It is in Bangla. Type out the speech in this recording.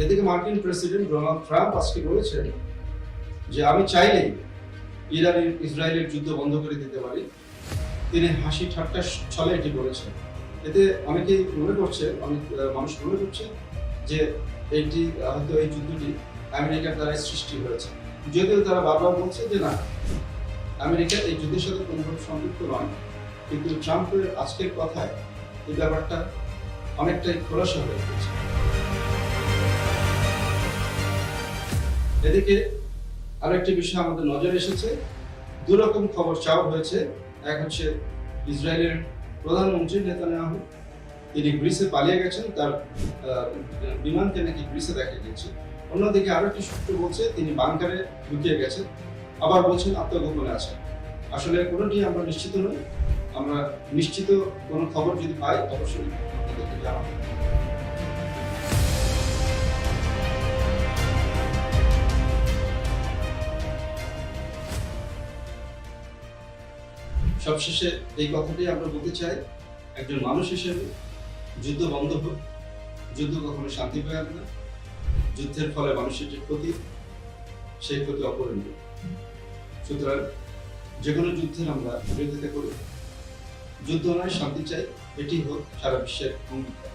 এদিকে মার্কিন প্রেসিডেন্ট ডোনাল্ড ট্রাম্প আজকে বলেছেন যে আমি চাইলেই ইসরায়েলের যুদ্ধ বন্ধ করে দিতে পারি। তিনি হাসি ঠাট্টার ছলে এটি বলেছেন। এতে অনেকেই মনে করছে, অনেক মানুষ মনে করছে যে এটি হয়তো এই যুদ্ধটি আমেরিকার দ্বারাই সৃষ্টি হয়েছে, যদিও তারা বারবার বলছে যে না, আমেরিকা এই যুদ্ধের সাথে কোনোভাবে সম্পৃক্ত নয়। কিন্তু ট্রাম্পের আজকের কথায় এই ব্যাপারটা অনেকটাই খোলাসা হয়ে গেছে। এদিকে আরেকটি বিষয় আমাদের নজরে এসেছে, দুরকম খবর চাওয়া হয়েছে। এক হচ্ছে ইসরায়েলের প্রধানমন্ত্রী নেতানিয়াহু, তিনি গ্রিসে পালিয়ে গেছেন, তার বিমানকে নাকি গ্রিসে দেখা গেছে। অন্যদিকে আরো একটি সূত্র বলছে তিনি বাংকারে ঢুকিয়ে গেছেন, আবার বলছেন আত্মগোপনে আছেন। আসলে কোনোটি আমরা নিশ্চিত নই। আমরা নিশ্চিত কোনো খবর যদি পাই অবশ্যই আপনাদেরকে জানাবো। সবশেষে এই কথাটি আমরা বলতে চাই, একজন মানুষ হিসেবে যুদ্ধ বন্ধ হোক। যুদ্ধ কখনো শান্তি পায় না। যুদ্ধের ফলে মানুষের যে ক্ষতি, সেই ক্ষতি অপূরণীয়। সুতরাং যে কোনো যুদ্ধের আমরা বিরোধিতা করি। যুদ্ধ নয়, শান্তি চাই, এটি হোক সারা বিশ্বের অঙ্গীকার।